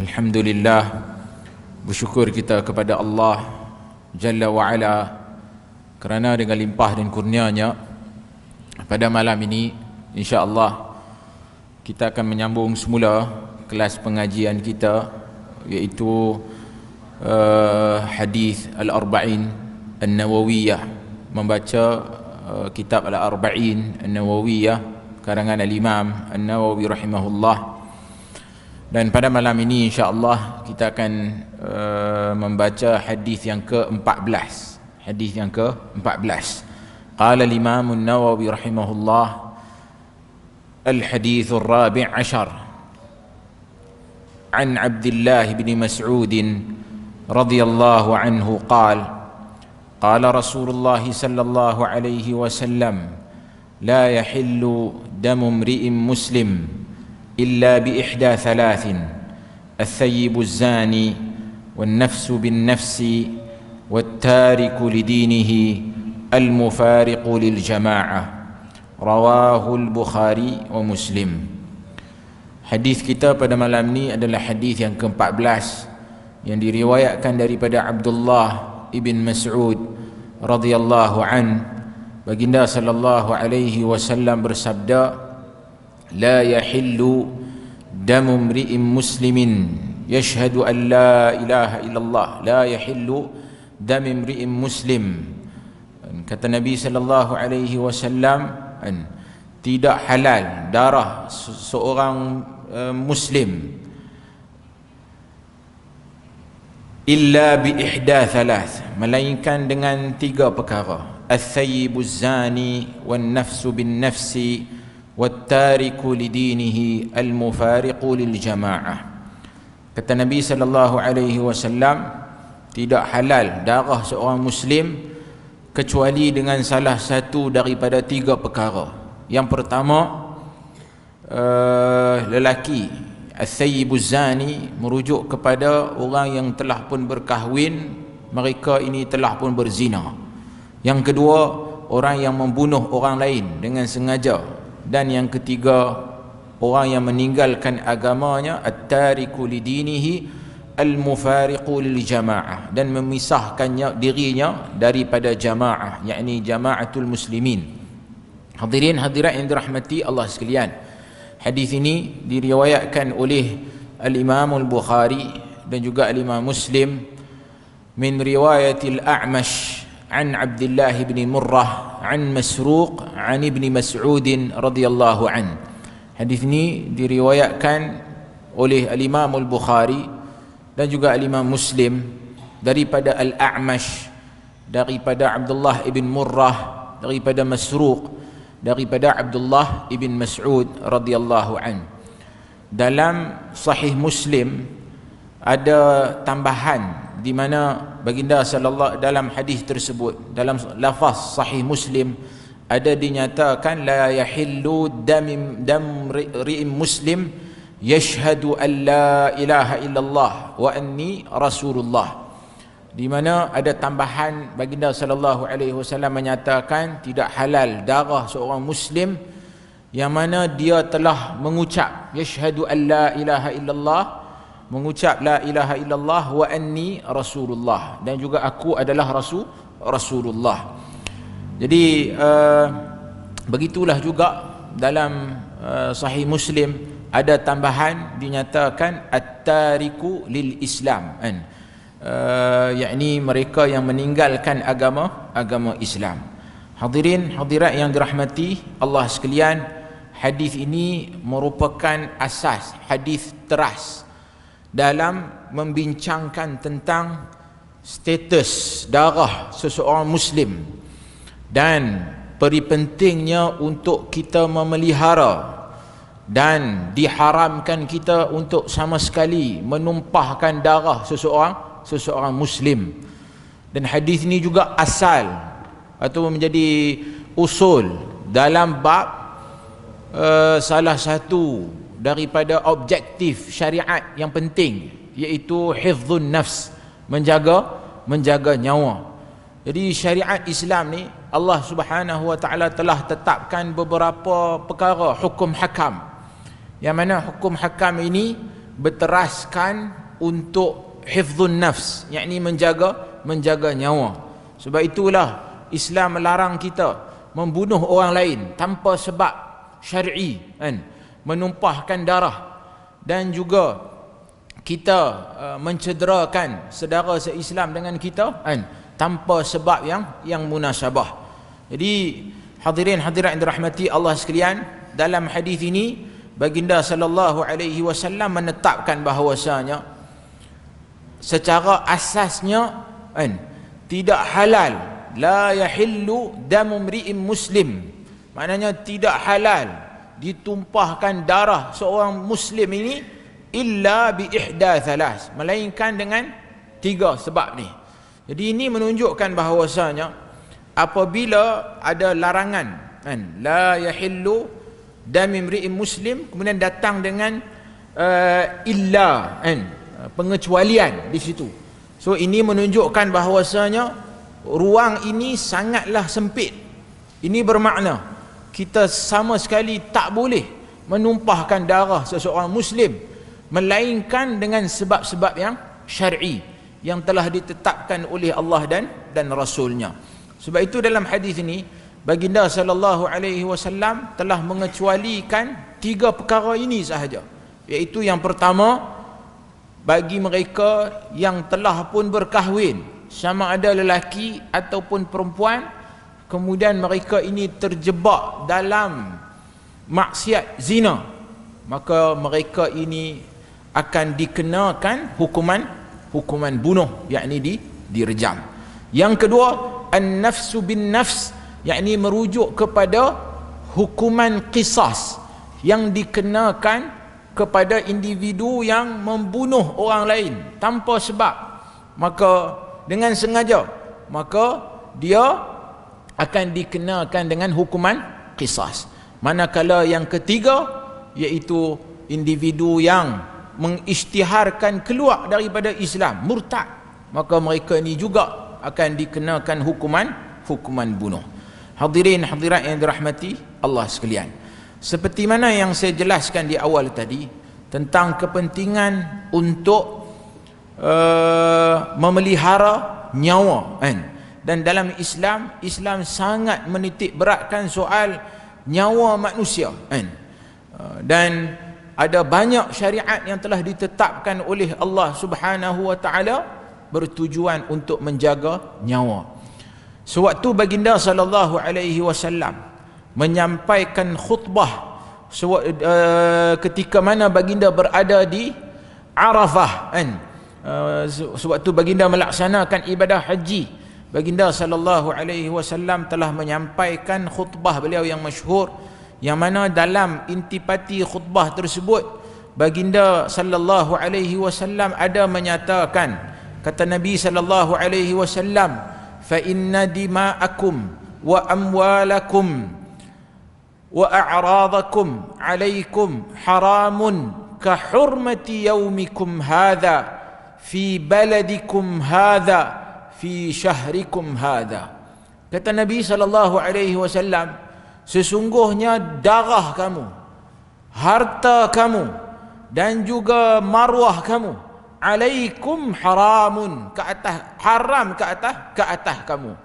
Alhamdulillah, bersyukur kita kepada Allah Jalla wa'ala kerana dengan limpah dan kurnianya pada malam ini insya-Allah kita akan menyambung semula kelas pengajian kita, iaitu hadis Al-Arba'in An-Nawawiyah, membaca kitab Al-Arba'in An-Nawawiyah karangan Al-Imam An-Nawawi rahimahullah. Dan pada malam ini insya-Allah kita akan membaca hadis yang ke-14. Hadis yang ke-14. Qala al-Imam An-Nawawi rahimahullah, al-hadits ar-rabi' 'ashar an Abdullah bin Mas'ud radhiyallahu anhu qala qala Rasulullah sallallahu alaihi wasallam la yahillu damu imri'in muslim إلا بإحدى ثلاث الثيب الزاني والنفس بالنفس والتارك لدينه المفارق للجماعة رواه البخاري ومسلم. Hadis kita pada malam ni adalah hadis yang ke-14 yang diriwayatkan daripada Abdullah ibn Mas'ud radhiyallahu an. Baginda sallallahu alaihi wasallam bersabda, لا يحل دم امرئ مسلم يشهد أن لا إله إلا الله لا يحل دم امرئ مسلم. Kata Nabi sallallahu alaihi wasallam, tidak halal darah seorang muslim illa bi ihda thalath, melainkan dengan tiga perkara: al-thayyibu zani wan nafsu bin nafsi وَالتَّارِكُ لِدِينِهِ الْمُفَارِقُ لِلْجَمَاعَةِ. Kata Nabi sallallahu alaihi wasallam, tidak halal darah seorang muslim kecuali dengan salah satu daripada tiga perkara. Yang pertama, lelaki al-thayyibuz zani, merujuk kepada orang yang telah pun berkahwin, mereka ini telah pun berzina. Yang kedua, orang yang membunuh orang lain dengan sengaja. Dan yang ketiga, orang yang meninggalkan agamanya, at-tariku lidinihi al-mufariqu lil jamaah, dan memisahkannya dirinya daripada jamaah, yakni jamaatul muslimin. Hadirin hadirat yang dirahmati Allah sekalian, hadis ini diriwayatkan oleh al-Imam al-Bukhari dan juga al-Imam Muslim min riwayatil A'mash عن عبد الله بن مرة عن مسروق عن ابن مسعود رضي الله عنه. Hadis ini diriwayatkan oleh al-Imam al-Bukhari dan juga al-Imam Muslim daripada al-A'mash, daripada Abdullah ibn Murrah, daripada Masruq, daripada Abdullah ibn Mas'ud radhiyallahu anhu. Dalam Sahih Muslim ada tambahan di mana baginda sallallahu dalam hadis tersebut, dalam lafaz Sahih Muslim ada dinyatakan la yahillu dam ri'in muslim yashhadu an la ilaha illallah wa anni rasulullah, di mana ada tambahan baginda sallallahu alaihi wasallam menyatakan tidak halal darah seorang muslim yang mana dia telah mengucap yashhadu an la ilaha illallah, mengucap la ilaha illallah wa anni rasulullah, dan juga aku adalah rasulullah. Jadi begitulah juga dalam Sahih Muslim ada tambahan dinyatakan at-tariku lil Islam, yakni mereka yang meninggalkan agama Islam. Hadirin hadirat yang dirahmati Allah sekalian, hadis ini merupakan asas, hadis teras dalam membincangkan tentang status darah seseorang muslim dan peri pentingnya untuk kita memelihara, dan diharamkan kita untuk sama sekali menumpahkan darah seseorang muslim. Dan hadis ini juga asal atau menjadi usul dalam bab salah satu daripada objektif syariat yang penting, iaitu hifdzun nafs, menjaga nyawa. Jadi syariat Islam ni Allah Subhanahu wa taala telah tetapkan beberapa perkara hukum hakam, yang mana hukum hakam ini berteraskan untuk hifdzun nafs, yakni menjaga nyawa. Sebab itulah Islam melarang kita membunuh orang lain tanpa sebab syar'i, kan, menumpahkan darah, dan juga kita mencederakan saudara se-Islam dengan kita, kan, tanpa sebab yang munasabah. Jadi hadirin hadirat yang dirahmati Allah sekalian, dalam hadis ini baginda sallallahu alaihi wasallam menetapkan bahawasanya secara asasnya, kan, tidak halal, la yahillu damu mri'in muslim, maknanya tidak halal ditumpahkan darah seorang muslim ini illa bi ihda thalas, melainkan dengan 3 sebab ni. Jadi ini menunjukkan bahawasanya apabila ada larangan, kan, la yahillu dami mri'in muslim, kemudian datang dengan illa, kan, pengecualian di situ. So ini menunjukkan bahawasanya ruang ini sangatlah sempit. Ini bermakna kita sama sekali tak boleh menumpahkan darah seseorang muslim melainkan dengan sebab-sebab yang syar'i yang telah ditetapkan oleh Allah dan Rasulnya. Sebab itu dalam hadis ini baginda sallallahu alaihi wasallam telah mengecualikan 3 perkara ini sahaja, iaitu yang pertama, bagi mereka yang telah pun berkahwin, sama ada lelaki ataupun perempuan, kemudian mereka ini terjebak dalam maksiat zina, maka mereka ini akan dikenakan hukuman bunuh, yakni direjam. Yang kedua, an-nafsu bin nafs, yakni merujuk kepada hukuman qisas yang dikenakan kepada individu yang membunuh orang lain tanpa sebab, maka dengan sengaja, maka dia akan dikenakan dengan hukuman qisas. Manakala yang ketiga, iaitu individu yang mengisytiharkan keluar daripada Islam, murtad, maka mereka ini juga akan dikenakan hukuman bunuh. Hadirin hadirat yang dirahmati Allah sekalian, seperti mana yang saya jelaskan di awal tadi tentang kepentingan untuk memelihara nyawa, kan? Dan dalam Islam sangat menitik beratkan soal nyawa manusia, kan? Dan ada banyak syariat yang telah ditetapkan oleh Allah Subhanahu wa taala bertujuan untuk menjaga nyawa. Sewaktu baginda sallallahu alaihi wasallam menyampaikan khutbah ketika mana baginda berada di Arafah, kan, sewaktu baginda melaksanakan ibadah haji, baginda sallallahu alaihi wasallam telah menyampaikan khutbah beliau yang masyhur, yang mana dalam intipati khutbah tersebut baginda sallallahu alaihi wasallam ada menyatakan, kata Nabi sallallahu alaihi wasallam, fa inna dima'akum wa amwalakum wa a'radakum alaikum haramun ka hurmati yaumikum hadha fi baladikum hadha fi syahrikum hadha. Kata Nabi sallallahu alaihi wasallam, sesungguhnya darah kamu, harta kamu, dan juga maruah kamu, alaikum haramun, ke atas, haram ke atas kamu,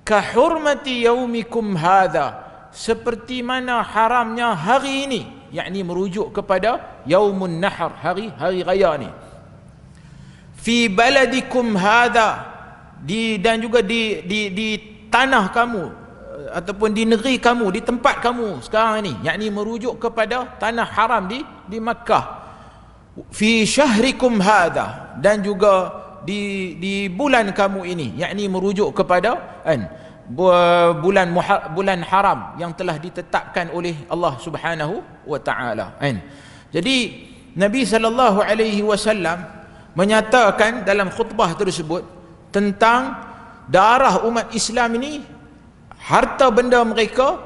ka hurmati yaumikum hadha, seperti mana haramnya hari ini, yakni merujuk kepada yaumun nahar, hari raya ni, fi baladikum hadha, dan juga di tanah kamu ataupun di negeri kamu, di tempat kamu sekarang ini, yakni merujuk kepada tanah haram di Makkah, fi syahrikum hadha, dan juga di bulan kamu ini, yakni merujuk kepada, kan, bulan haram yang telah ditetapkan oleh Allah Subhanahu wa taala, kan. Jadi Nabi sallallahu alaihi wasallam menyatakan dalam khutbah tersebut tentang darah umat Islam ini, harta benda mereka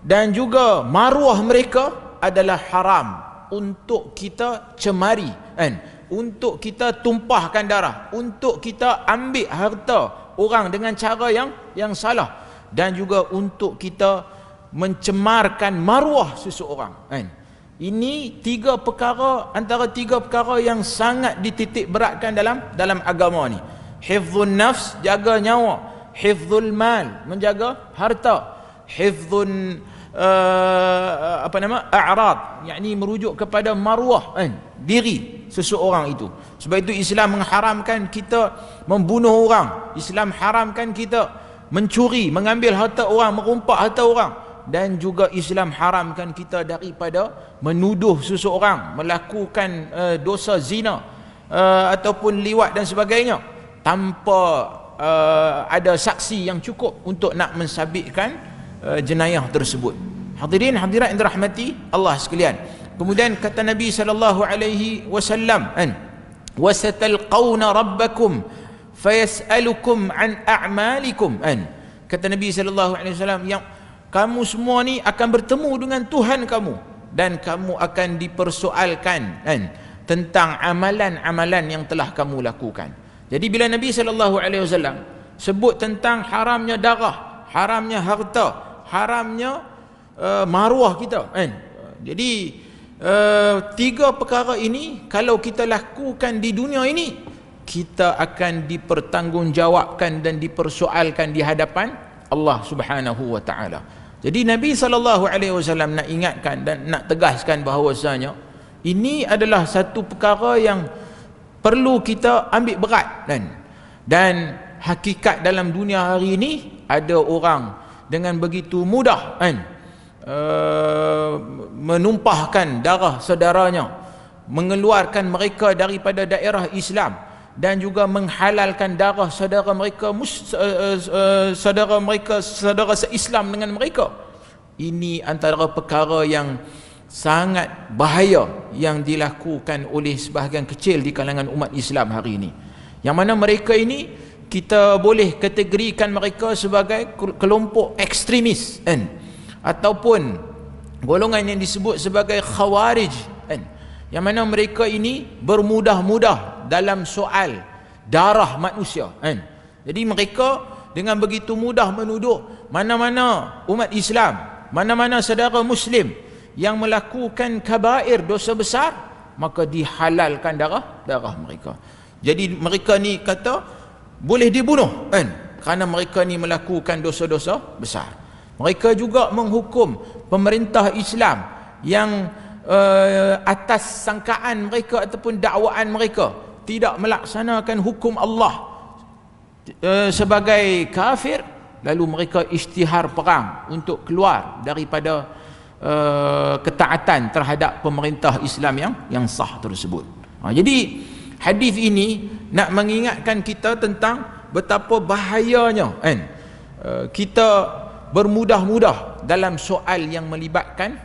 dan juga maruah mereka adalah haram untuk kita cemari, kan, untuk kita tumpahkan darah, untuk kita ambil harta orang dengan cara yang salah, dan juga untuk kita mencemarkan maruah seseorang, kan. Ini tiga perkara, antara tiga perkara yang sangat dititik beratkan dalam agama ni. Hifzun nafs, jaga nyawa. Hifzul mal, menjaga harta. Hifzun a'rad, yakni merujuk kepada maruah diri seseorang itu. Sebab itu Islam mengharamkan kita membunuh orang. Islam haramkan kita mencuri, mengambil harta orang, merumpak harta orang. Dan juga Islam haramkan kita daripada menuduh seseorang melakukan dosa zina ataupun liwat dan sebagainya tanpa ada saksi yang cukup untuk nak mensabitkan jenayah tersebut. Hadirin hadirat yang dirahmati Allah sekalian. Kemudian kata Nabi sallallahu alaihi wasallam, wasatalqawna rabbakum fayas'alukum an a'malikum. Kata Nabi sallallahu alaihi wasallam, yang kamu semua ni akan bertemu dengan Tuhan kamu dan kamu akan dipersoalkan tentang amalan-amalan yang telah kamu lakukan. Jadi bila Nabi sallallahu alaihi wasallam sebut tentang haramnya darah, haramnya harta, haramnya maruah kita, jadi tiga perkara ini kalau kita lakukan di dunia ini, kita akan dipertanggungjawabkan dan dipersoalkan di hadapan Allah Subhanahu wa taala. Jadi Nabi sallallahu alaihi wasallam nak ingatkan dan nak tegaskan bahawasanya ini adalah satu perkara yang perlu kita ambil berat, dan hakikat dalam dunia hari ini ada orang dengan begitu mudah menumpahkan darah saudaranya, mengeluarkan mereka daripada daerah Islam, dan juga menghalalkan darah saudara mereka saudara se-Islam dengan mereka. Ini antara perkara yang sangat bahaya yang dilakukan oleh sebahagian kecil di kalangan umat Islam hari ini, yang mana mereka ini kita boleh kategorikan mereka sebagai kelompok ekstremis ataupun golongan yang disebut sebagai khawarij, yang mana mereka ini bermudah-mudah dalam soal darah manusia. Jadi mereka dengan begitu mudah menuduh mana-mana umat Islam, mana-mana saudara Muslim yang melakukan kabair, dosa besar, maka dihalalkan darah mereka. Jadi mereka ni kata boleh dibunuh kerana mereka ni melakukan dosa-dosa besar. Mereka juga menghukum pemerintah Islam yang atas sangkaan mereka ataupun dakwaan mereka tidak melaksanakan hukum Allah sebagai kafir, lalu mereka isytihar perang untuk keluar daripada ketaatan terhadap pemerintah Islam yang sah tersebut. Jadi hadis ini nak mengingatkan kita tentang betapa bahayanya kita bermudah-mudah dalam soal yang melibatkan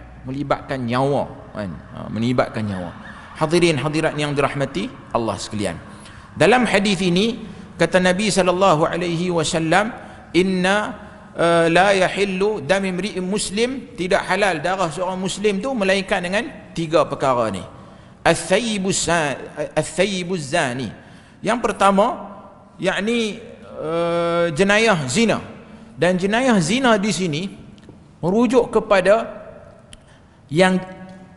nyawa, melibatkan nyawa. Hadirin hadirat yang dirahmati Allah sekalian. Dalam hadis ini kata Nabi sallallahu alaihi wasallam, inna la yahillu dam imri'in muslim, tidak halal darah seorang muslim tu melainkan dengan tiga perkara ni. Al-thayyibuz zani. Yang pertama yakni jenayah zina. Dan jenayah zina di sini merujuk kepada yang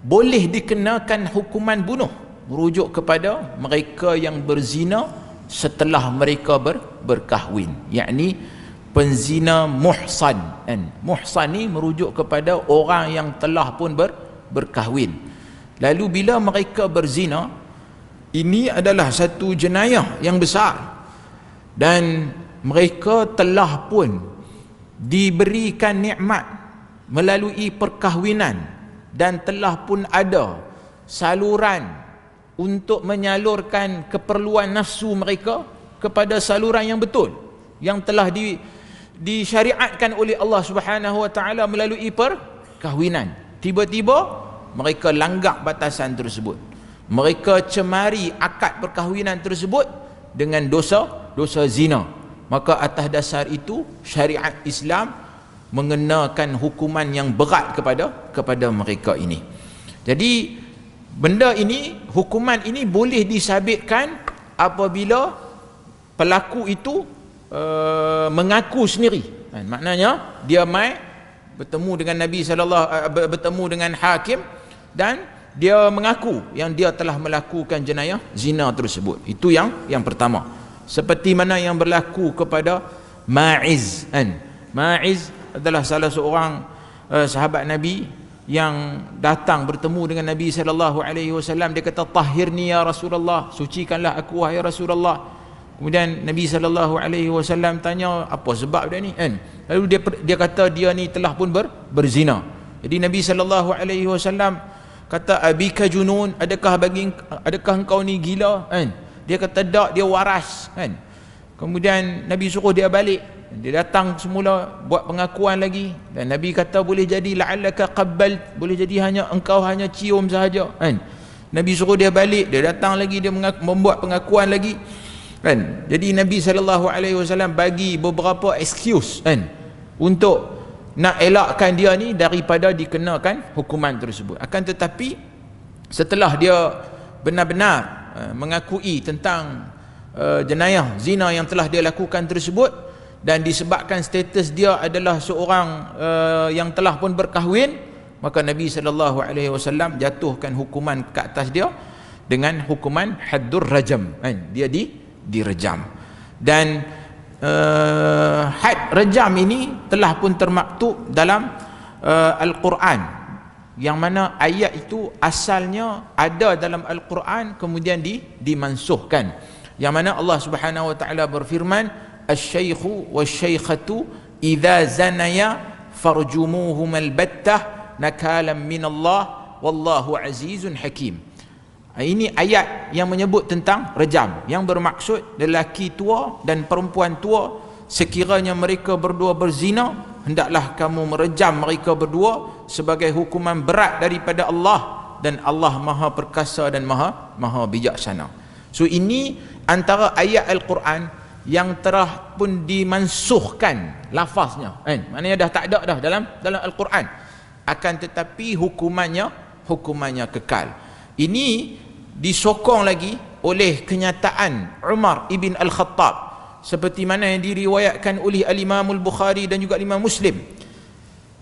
boleh dikenakan hukuman bunuh, merujuk kepada mereka yang berzina setelah mereka berkahwin, yakni penzina muhsan. Muhsan ni merujuk kepada orang yang telah pun berkahwin. Lalu bila mereka berzina, ini adalah satu jenayah yang besar, dan mereka telah pun diberikan nikmat melalui perkahwinan, dan telah pun ada saluran untuk menyalurkan keperluan nafsu mereka kepada saluran yang betul, yang telah disyariatkan oleh Allah Subhanahu wa taala melalui perkahwinan. Tiba-tiba mereka langgar batasan tersebut, mereka cemari akad perkahwinan tersebut dengan dosa zina. Maka atas dasar itu syariat Islam mengenakan hukuman yang berat kepada mereka ini. Jadi benda ini, hukuman ini boleh disabitkan apabila pelaku itu mengaku sendiri. Maknanya dia bertemu dengan Nabi bertemu dengan hakim, dan dia mengaku yang dia telah melakukan jenayah zina tersebut. Itu yang pertama. Seperti mana yang berlaku kepada Ma'iz kan. Ma'iz adalah salah seorang sahabat Nabi yang datang bertemu dengan Nabi sallallahu alaihi wasallam. Dia kata, tahhirni ya Rasulullah, sucikanlah aku wahai Rasulullah. Kemudian Nabi sallallahu alaihi wasallam tanya, apa sebab dia ni kan. Lalu dia kata dia ni telah pun berzina. Jadi Nabi sallallahu alaihi wasallam kata, abika junun, adakah engkau ni gila kan. Dia kata tak, dia waras kan. Kemudian Nabi suruh dia balik. Dia datang semula buat pengakuan lagi, dan Nabi kata boleh jadi la'allaka qabbal, boleh jadi engkau hanya cium sahaja kan. Nabi suruh dia balik, dia datang lagi, dia membuat pengakuan lagi kan. Jadi Nabi sallallahu alaihi wasallam bagi beberapa excuse kan untuk nak elakkan dia ni daripada dikenakan hukuman tersebut. Akan tetapi setelah dia benar-benar mengakui tentang jenayah zina yang telah dia lakukan tersebut, dan disebabkan status dia adalah seorang yang telah pun berkahwin, maka Nabi sallallahu alaihi wasallam jatuhkan hukuman ke atas dia dengan hukuman haddur rajam kan. Dia direjam. Dan had rejam ini telah pun termaktub dalam Al-Quran, yang mana ayat itu asalnya ada dalam Al-Quran kemudian dimansuhkan, yang mana Allah Subhanahu wa taala berfirman, asy-syaikhu wasy-syaikhatu idza zanaya farjumuhum al-battah nakalam minallah wallahu azizun hakim. Ini ayat yang menyebut tentang rejam, yang bermaksud lelaki tua dan perempuan tua, sekiranya mereka berdua berzina, hendaklah kamu merejam mereka berdua sebagai hukuman berat daripada Allah, dan Allah Maha Perkasa dan Maha Bijaksana. So ini antara ayat Al-Quran yang telah pun dimansuhkan lafaznya kan. Maknanya dah tak ada dah dalam Al-Quran, akan tetapi hukumannya kekal. Ini disokong lagi oleh kenyataan Umar ibn Al-Khattab, seperti mana yang diriwayatkan oleh Al-Imam Al-Bukhari dan juga Imam Muslim.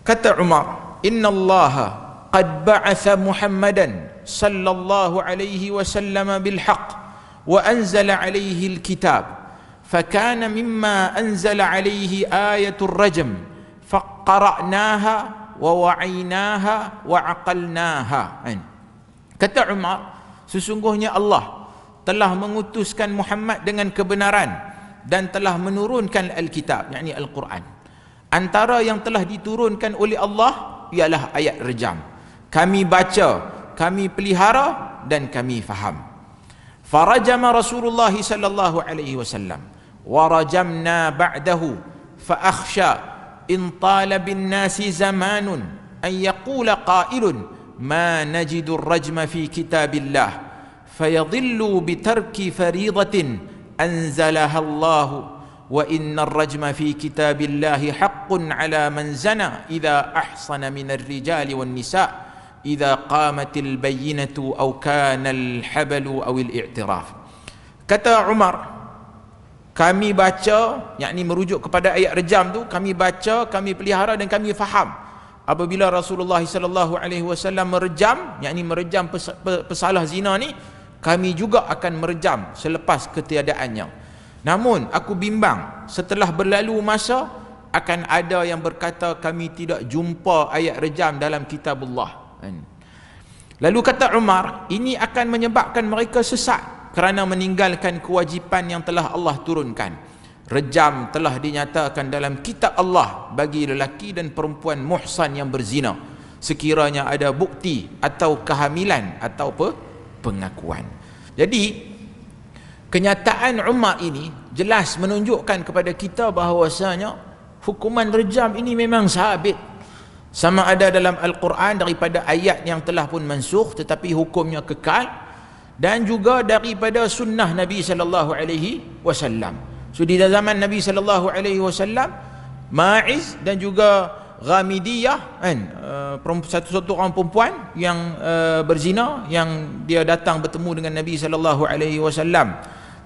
Kata Umar, inna Allaha qad ba'atha Muhammadan sallallahu alaihi wasallam bil haqq wa anzala alaihi al-kitab, فكان مما أنزل عليه آية الرجم فقرأناها ووعيناها وعقلناها. Kata Umar, sesungguhnya Allah telah mengutuskan Muhammad dengan kebenaran dan telah menurunkan Alkitab, yakni Al-Quran. Antara yang telah diturunkan oleh Allah ialah ayat rejam. Kami baca, kami pelihara dan kami faham. Farajama Rasulullah sallallahu alaihi wasallam ورجمنا بعده فأخشى إن طال بالناس زمان أن يقول قائل ما نجد الرجم في كتاب الله فيضلوا بترك فريضة أنزلها الله وإن الرجم في كتاب الله حق على من زنى إذا أحصن من الرجال والنساء إذا قامت البينة أو كان الحبل أو الاعتراف. Kata Umar, kami baca, yakni merujuk kepada ayat rejam tu, kami baca, kami pelihara dan kami faham. Apabila Rasulullah sallallahu alaihi wasallam merejam, yakni merejam pesalah zina ni, kami juga akan merejam selepas ketiadaannya. Namun aku bimbang setelah berlalu masa akan ada yang berkata kami tidak jumpa ayat rejam dalam kitabullah. Lalu kata Umar, ini akan menyebabkan mereka sesat kerana meninggalkan kewajipan yang telah Allah turunkan. Rejam telah dinyatakan dalam kitab Allah bagi lelaki dan perempuan muhsan yang berzina, sekiranya ada bukti atau kehamilan atau pengakuan. Jadi kenyataan Umar ini jelas menunjukkan kepada kita bahawasanya hukuman rejam ini memang sabit, sama ada dalam Al-Quran daripada ayat yang telah pun mansukh tetapi hukumnya kekal, dan juga daripada sunnah Nabi sallallahu alaihi wasallam. So di zaman Nabi sallallahu alaihi wasallam, Ma'iz dan juga Ghamidiyah kan, satu orang perempuan yang berzina, yang dia datang bertemu dengan Nabi sallallahu alaihi wasallam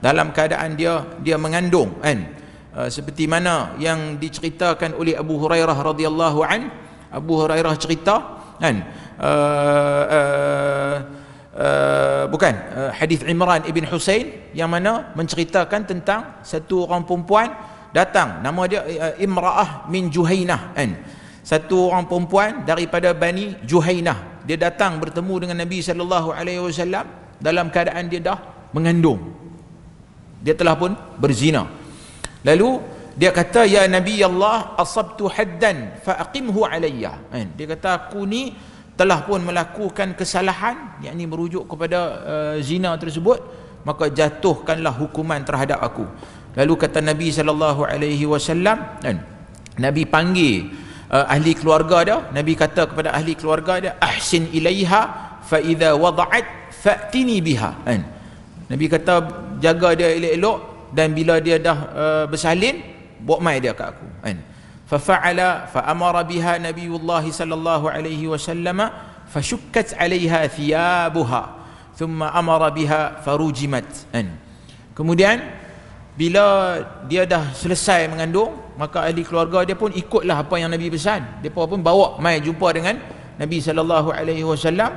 dalam keadaan dia mengandung kan, seperti mana yang diceritakan oleh Abu Hurairah radhiyallahu an. Abu Hurairah cerita kan, bukan, hadis Imran ibn Husain yang mana menceritakan tentang satu orang perempuan datang, nama dia Imra'ah min Juhainah kan. Satu orang perempuan daripada Bani Juhainah, dia datang bertemu dengan Nabi sallallahu alaihi wasallam dalam keadaan dia dah mengandung, dia telah pun berzina. Lalu dia kata, ya Nabi Allah, asabtu haddan fa aqimhu alayya. Dia kata, aku ni telah pun melakukan kesalahan, yakni merujuk kepada zina tersebut, maka jatuhkanlah hukuman terhadap aku. Lalu kata Nabi sallallahu alaihi wasallam, Nabi panggil ahli keluarga dia, Nabi kata kepada ahli keluarga dia, ahsin ilaiha fa idza wada'at fa'tini biha. Nabi kata, jaga dia elok-elok, dan bila dia dah bersalin, bawa mai dia kat aku. Fa fa'ala fa amara biha Nabiullah sallallahu alaihi wasallam fa shukkat 'alaiha thiyabuha thumma amara biha farujimat. Kemudian bila dia dah selesai mengandung, maka ahli keluarga dia pun ikutlah apa yang Nabi pesan. Depa pun bawa mai jumpa dengan Nabi sallallahu alaihi wasallam.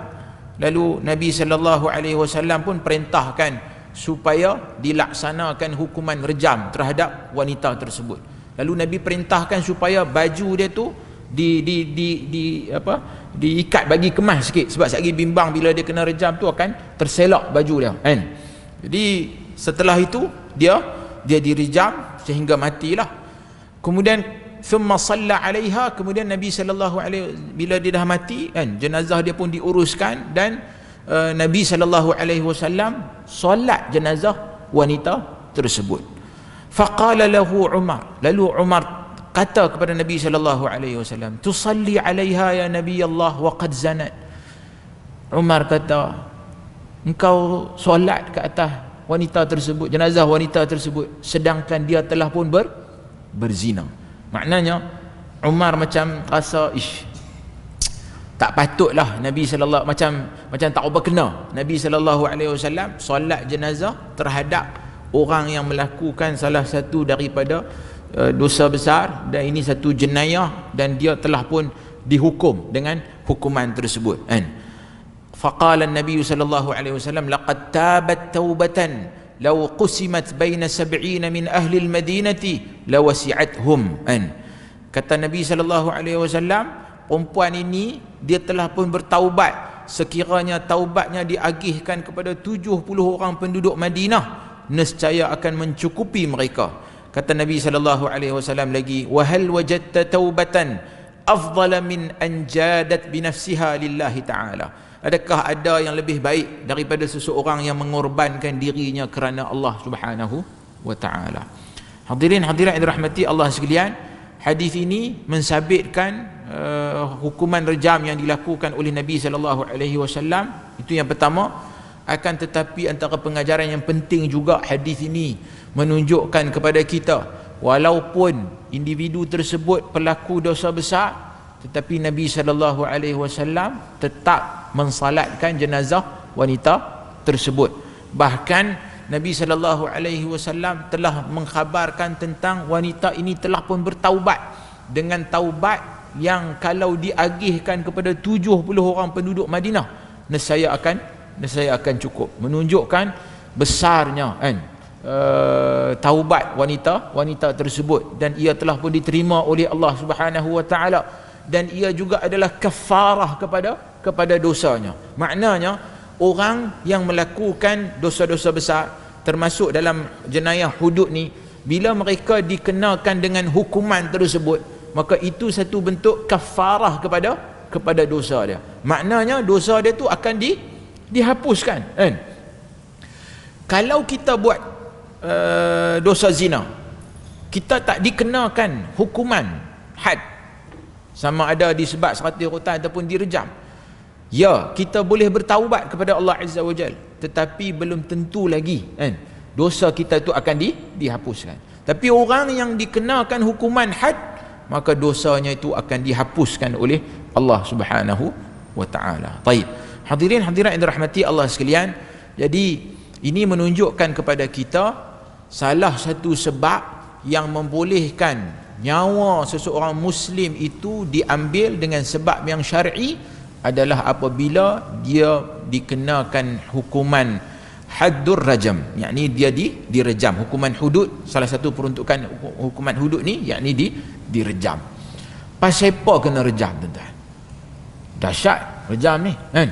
Lalu Nabi sallallahu alaihi wasallam pun perintahkan supaya dilaksanakan hukuman rejam terhadap wanita tersebut. Lalu Nabi perintahkan supaya baju dia tu diikat, bagi kemas sikit, sebab sekali bimbang bila dia kena rejam tu akan terselak baju dia kan. Jadi setelah itu dia direjam sehingga matilah. Kemudian thumma salla 'alaiha, kemudian Nabi sallallahu alaihi, bila dia dah mati kan, jenazah dia pun diuruskan, dan Nabi sallallahu alaihi wasallam solat jenazah wanita tersebut. Faqala lahu Umar, lalu Umar kata kepada Nabi sallallahu alaihi wasallam, tusalli 'alaiha ya Nabi Allah wa qad zanat. Umar kata, engkau solat ke atas wanita tersebut, jenazah wanita tersebut, sedangkan dia telah pun berzina. Maknanya Umar macam rasa tak patutlah Nabi sallallahu, macam tak berkena Nabi sallallahu alaihi wasallam solat jenazah terhadap orang yang melakukan salah satu daripada dosa besar, dan ini satu jenayah, dan dia telah pun dihukum dengan hukuman tersebut kan. Faqala an-nabiy sallallahu alaihi wasallam, laqad tabat taubatan law qusimat baina 70 min ahli al-madinati lawasi'athum. Kata Nabi sallallahu alaihi wasallam, perempuan ini dia telah pun bertaubat, sekiranya taubatnya diagihkan kepada 70 orang penduduk Madinah, nescaya akan mencukupi mereka. Kata Nabi sallallahu alaihi wasallam lagi, wa hal wajadta taubatan afdala min an jadat bi nafsiha lillahi ta'ala. Adakah ada yang lebih baik daripada seseorang yang mengorbankan dirinya kerana Allah Subhanahu wa taala? Hadirin hadirat yang dirahmati Allah sekalian, hadis ini mensabitkan hukuman rejam yang dilakukan oleh Nabi sallallahu alaihi wasallam. Itu yang pertama. Akan tetapi antara pengajaran yang penting juga hadis ini menunjukkan kepada kita, walaupun individu tersebut pelaku dosa besar, tetapi Nabi sallallahu alaihi wasallam tetap mensalatkan jenazah wanita tersebut. Bahkan Nabi sallallahu alaihi wasallam telah mengkhabarkan tentang wanita ini telah pun bertaubat, dengan taubat yang kalau diagihkan kepada 70 orang penduduk Madinah, nescaya akan cukup. Menunjukkan besarnya kan taubat wanita tersebut, dan ia telah pun diterima oleh Allah Subhanahu wa taala, dan ia juga adalah kafarah kepada dosanya. Maknanya orang yang melakukan dosa-dosa besar, termasuk dalam jenayah hudud ni, bila mereka dikenakan dengan hukuman tersebut, maka itu satu bentuk kafarah kepada dosa dia. Maknanya dosa dia tu akan dihapuskan kan? Kalau kita buat dosa zina, kita tak dikenakan hukuman had, sama ada disebat 100 rotan ataupun direjam, ya, kita boleh bertaubat kepada Allah Azza wa Jal, tetapi belum tentu lagi kan dosa kita itu akan dihapuskan. Tapi orang yang dikenakan hukuman had, maka dosanya itu akan dihapuskan oleh Allah Subhanahu wa taala. Baik, hadirin hadirat yang dirahmati Allah sekalian, jadi ini menunjukkan kepada kita salah satu sebab yang membolehkan nyawa seseorang muslim itu diambil dengan sebab yang syar'i adalah apabila dia dikenakan hukuman haddur rajam, yakni dia direjam. Hukuman hudud, salah satu peruntukan hukuman hudud ni yakni direjam. Pasal apa kena rejam, tuan-tuan? Dahsyat rejam ni kan.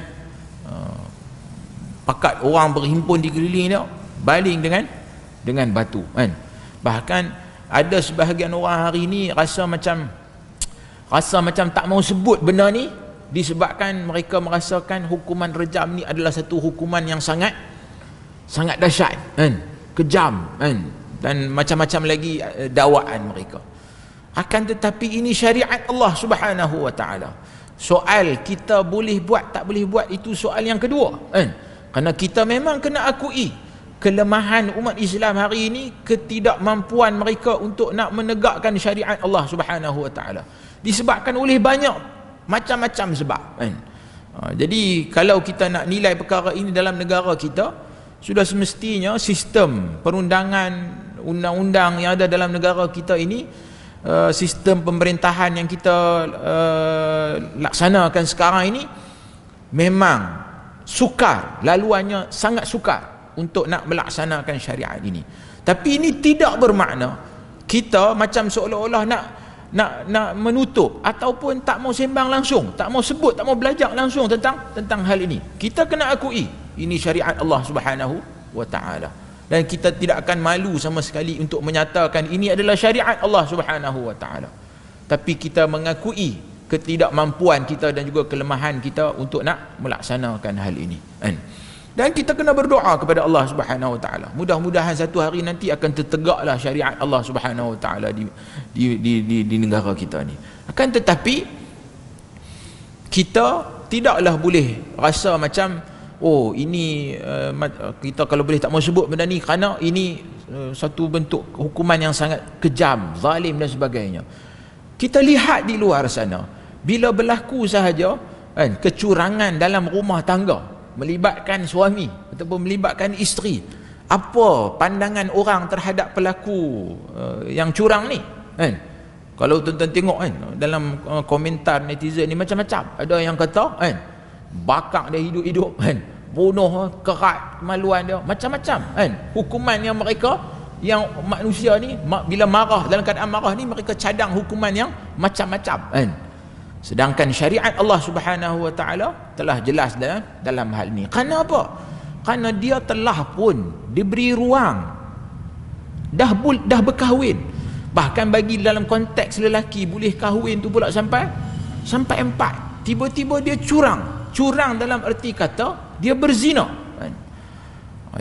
Pakat orang berhimpun di keliling dia, baling dengan batu kan. Bahkan ada sebahagian orang hari ni rasa macam tak mau sebut benda ni, disebabkan mereka merasakan hukuman rejam ni adalah satu hukuman yang sangat dahsyat kan, kejam kan, dan macam-macam lagi dakwaan mereka. Akan tetapi ini syariat Allah Subhanahu wa taala. Soal kita boleh buat tak boleh buat itu soal yang kedua kan. Kerana kita memang kena akui kelemahan umat Islam hari ini, ketidakmampuan mereka untuk nak menegakkan syariat Allah Subhanahu wa taala, disebabkan oleh banyak macam-macam sebab kan. Jadi kalau kita nak nilai perkara ini dalam negara kita, sudah semestinya sistem perundangan, undang-undang yang ada dalam negara kita ini, sistem pemerintahan yang kita laksanakan sekarang ini memang sukar, laluannya sangat sukar untuk nak melaksanakan syariat ini. Tapi ini tidak bermakna kita macam seolah-olah nak menutup ataupun tak mau sembang langsung, tak mau sebut, tak mau belajar langsung tentang hal ini. Kita kena akui ini syariat Allah Subhanahu wa taala, dan kita tidak akan malu sama sekali untuk menyatakan ini adalah syariat Allah Subhanahu wa taala. Tapi kita mengakui ketidakmampuan kita dan juga kelemahan kita untuk nak melaksanakan hal ini kan? Dan kita kena berdoa kepada Allah Subhanahu wa taala. Mudah-mudahan satu hari nanti akan tertegaklah syariat Allah Subhanahu wa taala di negara kita ni. Akan tetapi kita tidaklah boleh rasa macam ini kita kalau boleh tak mau sebut benda ni kerana ini satu bentuk hukuman yang sangat kejam, zalim dan sebagainya. Kita lihat di luar sana, bila berlaku sahaja kan, kecurangan dalam rumah tangga melibatkan suami ataupun melibatkan isteri, apa pandangan orang terhadap pelaku yang curang ni kan? Kalau tuan-tuan tengok kan, dalam komentar netizen ni macam-macam. Ada yang kata kan, bakar dia hidup-hidup kan, bunuh, kerat kemaluan dia, macam-macam kan. Hukuman yang mereka, yang manusia ni bila marah, dalam keadaan marah ni, mereka cadang hukuman yang macam-macam kan. Sedangkan syariat Allah Subhanahu wa taala telah jelas dalam hal ini. Kerana apa? Kerana dia telah pun diberi ruang, dah berkahwin. Bahkan bagi dalam konteks lelaki, boleh kahwin tu pula sampai 4. Tiba-tiba dia curang dalam erti kata dia berzina kan?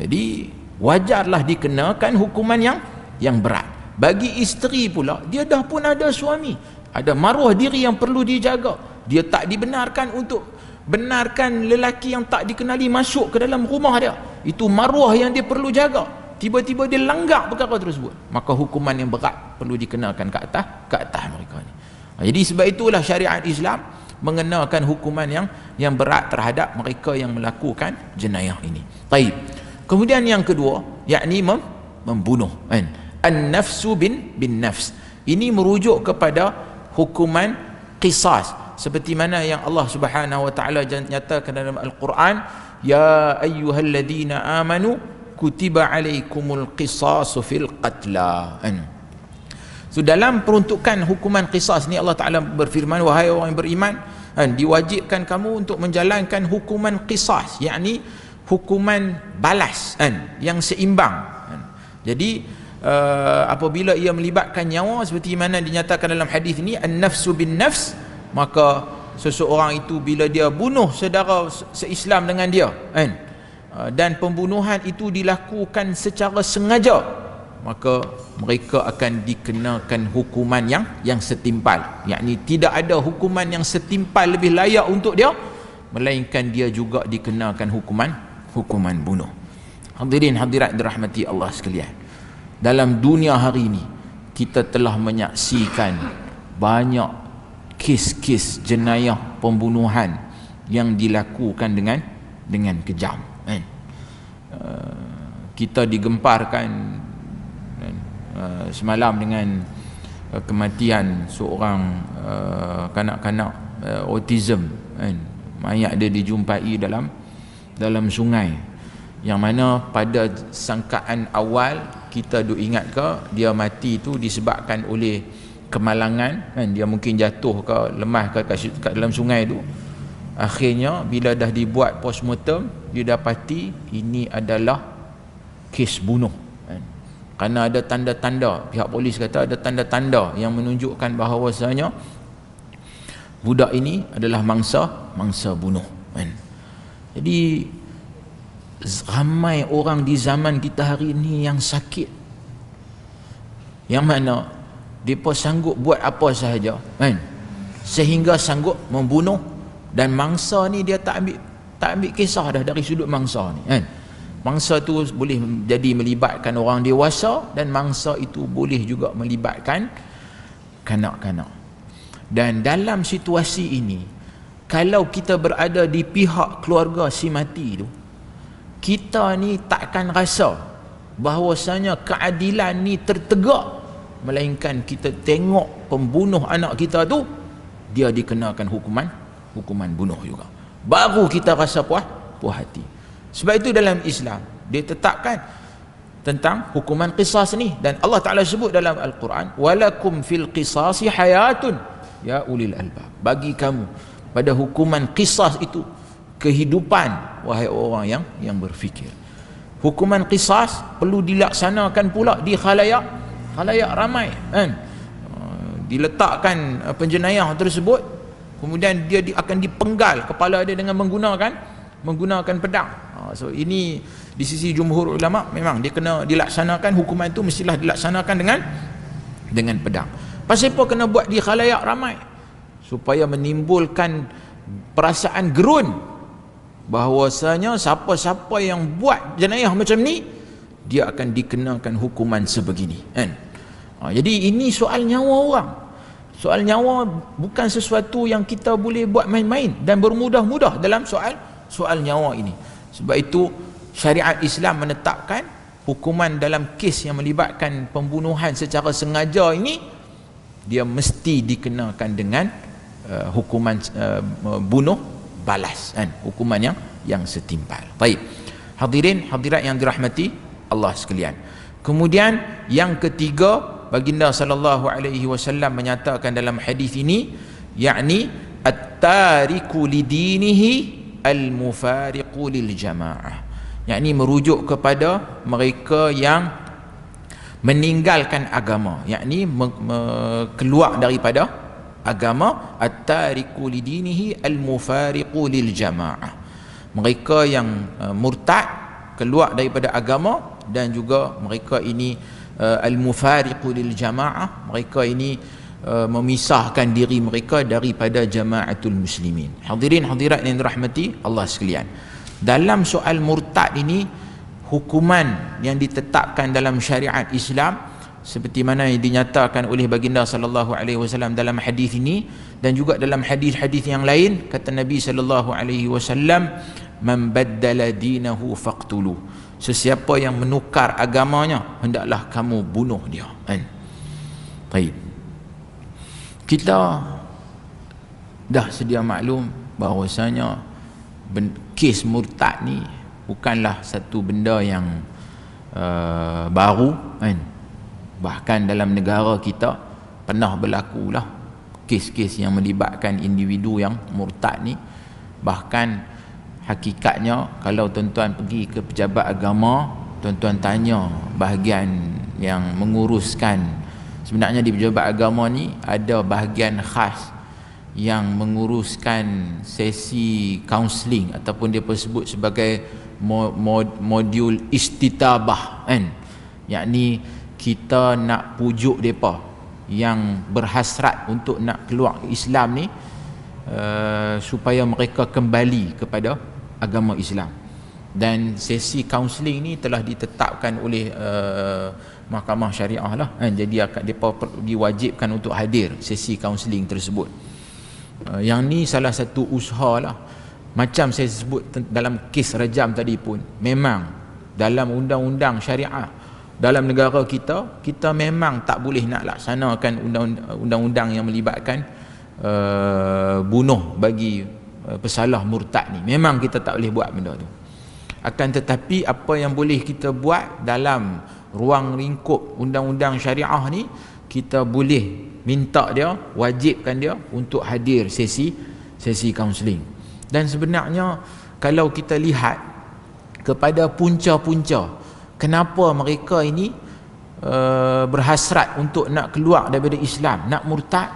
Jadi wajarlah dikenakan hukuman yang berat. Bagi isteri pula, dia dah pun ada suami, ada maruah diri yang perlu dijaga. Dia tak dibenarkan untuk benarkan lelaki yang tak dikenali masuk ke dalam rumah dia. Itu maruah yang dia perlu jaga. Tiba-tiba dia langgar perkara tersebut, maka hukuman yang berat perlu dikenakan ke atas mereka ni. Jadi sebab itulah syariat Islam mengenakan hukuman yang berat terhadap mereka yang melakukan jenayah ini. Baik. Kemudian yang kedua, yakni membunuh kan. An-nafsu bin nafs. Ini merujuk kepada hukuman qisas, seperti mana yang Allah Subhanahu wa taala nyatakan dalam Al-Quran, ya ayyuhalladzina amanu kutiba alaikumul qisasu fil qatla. So dalam peruntukan hukuman qisas ni, Allah Taala berfirman, wahai orang yang beriman, diwajibkan kamu untuk menjalankan hukuman qisas, yakni hukuman balas yang seimbang. Jadi apabila ia melibatkan nyawa, seperti mana dinyatakan dalam hadis ini, an-nafsu bin nafs, maka seseorang itu bila dia bunuh saudara seislam dengan dia dan pembunuhan itu dilakukan secara sengaja, maka mereka akan dikenakan hukuman yang setimpal, yakni tidak ada hukuman yang setimpal lebih layak untuk dia, melainkan dia juga dikenakan hukuman bunuh. Hadirin hadirat dirahmati Allah sekalian, dalam dunia hari ini kita telah menyaksikan banyak kes-kes jenayah pembunuhan yang dilakukan dengan kejam kan? Kita digemparkan semalam dengan kematian seorang kanak-kanak autism kan? mayat dia dijumpai dalam sungai, yang mana pada sangkaan awal kita duk ingat ke dia mati tu disebabkan oleh kemalangan kan, dia mungkin jatuh ke lemah ke kat dalam sungai tu. Akhirnya bila dah dibuat postmortem, didapati ini adalah kes bunuh kan? Kerana ada tanda-tanda, pihak polis kata ada tanda-tanda yang menunjukkan bahawasanya budak ini adalah mangsa bunuh kan? Jadi ramai orang di zaman kita hari ini yang sakit, yang mana mereka sanggup buat apa sahaja kan, sehingga sanggup membunuh. Dan mangsa ni dia tak ambil kisah dah dari sudut mangsa ni kan. Mangsa tu boleh jadi melibatkan orang dewasa, dan mangsa itu boleh juga melibatkan kanak-kanak. Dan dalam situasi ini, kalau kita berada di pihak keluarga si mati tu, kita ni takkan rasa bahawasanya keadilan ni tertegak, melainkan kita tengok pembunuh anak kita tu dia dikenakan hukuman bunuh juga, baru kita rasa puas hati. Sebab itu dalam Islam dia tetapkan tentang hukuman qisas ni, dan Allah Ta'ala sebut dalam Al-Quran, walakum fil qisasi hayatun ya ulil albab, bagi kamu pada hukuman qisas itu kehidupan, wahai orang yang berfikir. Hukuman qisas perlu dilaksanakan pula di khalayak ramai kan. Diletakkan penjenayah tersebut, kemudian dia akan dipenggal kepala dia dengan menggunakan pedang. So ini di sisi jumhur ulama memang dia kena dilaksanakan, hukuman itu mestilah dilaksanakan dengan pedang. Pasal apa kena buat di khalayak ramai? Supaya menimbulkan perasaan gerun bahawasanya siapa-siapa yang buat jenayah macam ni, dia akan dikenakan hukuman sebegini kan. Jadi ini soal nyawa orang. Soal nyawa bukan sesuatu yang kita boleh buat main-main dan bermudah-mudah dalam soal nyawa ini. Sebab itu syariat Islam menetapkan hukuman dalam kes yang melibatkan pembunuhan secara sengaja ini, dia mesti dikenakan dengan hukuman bunuh balas kan, hukuman yang setimpal. Baik. Hadirin hadirat yang dirahmati Allah sekalian. Kemudian yang ketiga, baginda sallallahu alaihi wasallam menyatakan dalam hadis ini, yakni at-tariku lidinihi al-mufariqu lil jamaah, yakni merujuk kepada mereka yang meninggalkan agama, yakni keluar daripada agama. At-tariku lidinihi al-mufariqu lil jamaah, mereka yang murtad, keluar daripada agama, dan juga mereka ini al-mufariqu lil jamaah, mereka ini memisahkan diri mereka daripada jamaatul muslimin. Hadirin hadirat yang dirahmati Allah sekalian, dalam soal murtad ini, hukuman yang ditetapkan dalam syariat Islam seperti mana yang dinyatakan oleh baginda sallallahu alaihi wasallam dalam hadis ini, dan juga dalam hadis-hadis yang lain, kata Nabi sallallahu alaihi wasallam, man baddala dinahu faqtulu, sesiapa yang menukar agamanya, hendaklah kamu bunuh dia kan. Baik, kita dah sedia maklum bahawasanya kes murtad ni bukanlah satu benda yang baru kan. Bahkan dalam negara kita pernah berlaku lah kes-kes yang melibatkan individu yang murtad ni. Bahkan hakikatnya kalau tuan-tuan pergi ke pejabat agama, tuan-tuan tanya bahagian yang menguruskan, sebenarnya di pejabat agama ni ada bahagian khas yang menguruskan sesi kaunseling, ataupun dia sebut sebagai modul istitabah kan, yakni kita nak pujuk mereka yang berhasrat untuk nak keluar Islam ni, supaya mereka kembali kepada agama Islam. Dan sesi kaunseling ni telah ditetapkan oleh mahkamah syariah lah kan. Jadi mereka diwajibkan untuk hadir sesi kaunseling tersebut. Yang ni salah satu usaha lah. Macam saya sebut dalam kes rajam tadi pun, memang dalam undang-undang syariah dalam negara kita, kita memang tak boleh nak laksanakan undang-undang yang melibatkan bunuh bagi pesalah murtad ni. Memang kita tak boleh buat benda tu. Akan tetapi apa yang boleh kita buat dalam ruang lingkup undang-undang syariah ni, kita boleh minta dia, wajibkan dia untuk hadir sesi kaunseling. Dan sebenarnya kalau kita lihat kepada punca-punca kenapa mereka ini berhasrat untuk nak keluar daripada Islam, nak murtad,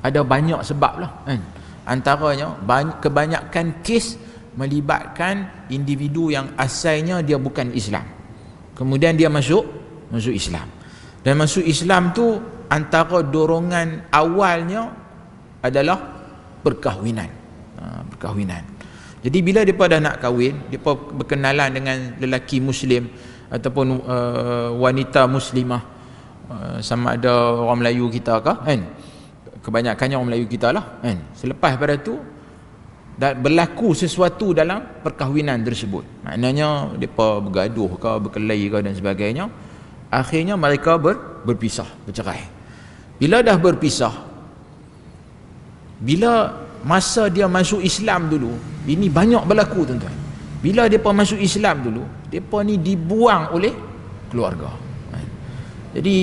ada banyak sebab lah kan. Antaranya kebanyakan kes melibatkan individu yang asalnya dia bukan Islam, kemudian dia masuk Islam. Dan masuk Islam tu antara dorongan awalnya adalah perkahwinan. Jadi bila mereka dah nak kahwin, mereka berkenalan dengan lelaki Muslim ataupun wanita Muslimah, sama ada orang Melayu kita ke kan, kebanyakannya orang Melayu kita lah kan. Selepas pada tu berlaku sesuatu dalam perkahwinan tersebut, maknanya mereka bergaduh ke, berkelahi ke dan sebagainya, akhirnya mereka berpisah, bercerai. Bila dah berpisah, bila masa dia masuk Islam dulu, ini banyak berlaku tuan-tuan. Bila mereka masuk Islam dulu, mereka ni dibuang oleh keluarga. Jadi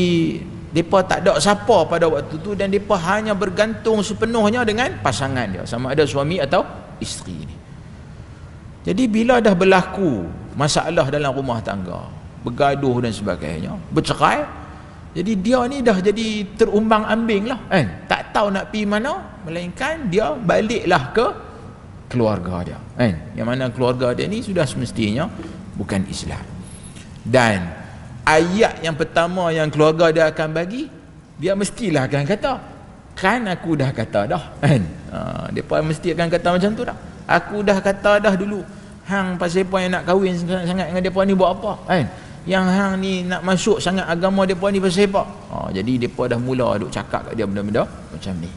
mereka tak ada siapa pada waktu tu, dan mereka hanya bergantung sepenuhnya dengan pasangan dia, sama ada suami atau isteri ni. Jadi bila dah berlaku masalah dalam rumah tangga, bergaduh dan sebagainya, bercerai, jadi dia ni dah jadi terumbang-ambing lah kan, tak tahu nak pergi mana, melainkan dia baliklah ke keluarga dia kan, yang mana keluarga dia ni sudah semestinya bukan Islam. Dan ayat yang pertama yang keluarga dia akan bagi, dia mestilah akan kata, kan aku dah kata dah kan. Mereka mesti akan kata macam tu dah, aku dah kata dah dulu, hang pasal apa yang nak kahwin sangat dengan mereka ni buat apa kan, yang hang ni nak masuk sangat agama mereka ni pasal apa. Jadi mereka dah mula duk cakap kat dia benda-benda macam ni.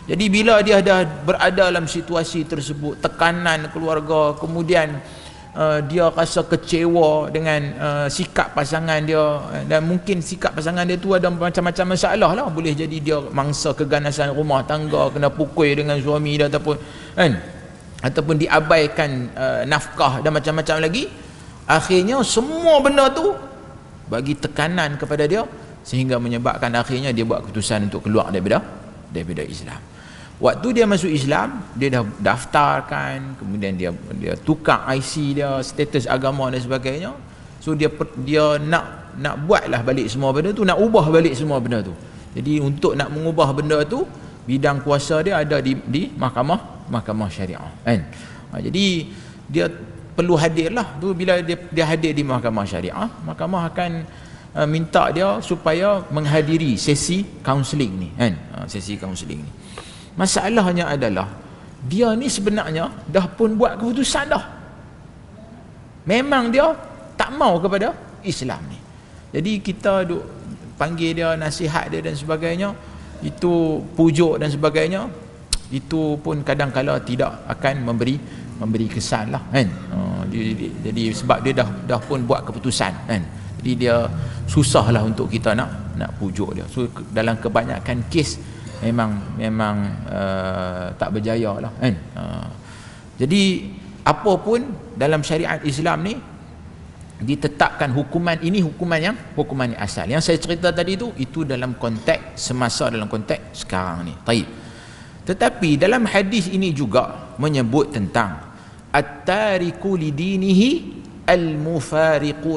Jadi bila dia dah berada dalam situasi tersebut, tekanan keluarga, kemudian dia rasa kecewa dengan sikap pasangan dia, dan mungkin sikap pasangan dia tu ada macam-macam masalah lah, boleh jadi dia mangsa keganasan rumah tangga, kena pukul dengan suami dia, ataupun kan, ataupun diabaikan nafkah dan macam-macam lagi. Akhirnya semua benda tu bagi tekanan kepada dia, sehingga menyebabkan akhirnya dia buat keputusan untuk keluar daripada Islam. Waktu dia masuk Islam, dia dah daftarkan, kemudian dia tukar IC dia, status agama dan sebagainya. So dia nak buatlah balik semua benda tu, nak ubah balik semua benda tu. Jadi untuk nak mengubah benda tu, bidang kuasa dia ada di mahkamah syariah kan. Jadi dia perlu hadirlah tu. Bila dia hadir di mahkamah syariah, mahkamah akan minta dia supaya menghadiri sesi kaunseling ni kan. Sesi kaunseling ni, masalahnya adalah dia ni sebenarnya dah pun buat keputusan dah, memang dia tak mau kepada Islam ni. Jadi kita duk panggil dia, nasihat dia dan sebagainya, itu pujuk dan sebagainya, itu pun kadang-kala tidak akan memberi kesan lah kan. Jadi sebab dia dah pun buat keputusan kan, jadi dia susahlah untuk kita nak pujuk dia. So dalam kebanyakan kes memang tak berjaya lah kan. Jadi apa pun dalam syariat Islam ni ditetapkan hukuman ini, hukuman yang asal. Yang saya cerita tadi itu dalam konteks semasa, dalam konteks sekarang ni. Taib. Tetapi dalam hadis ini juga menyebut tentang at-tariku lidinihi al-mufariqu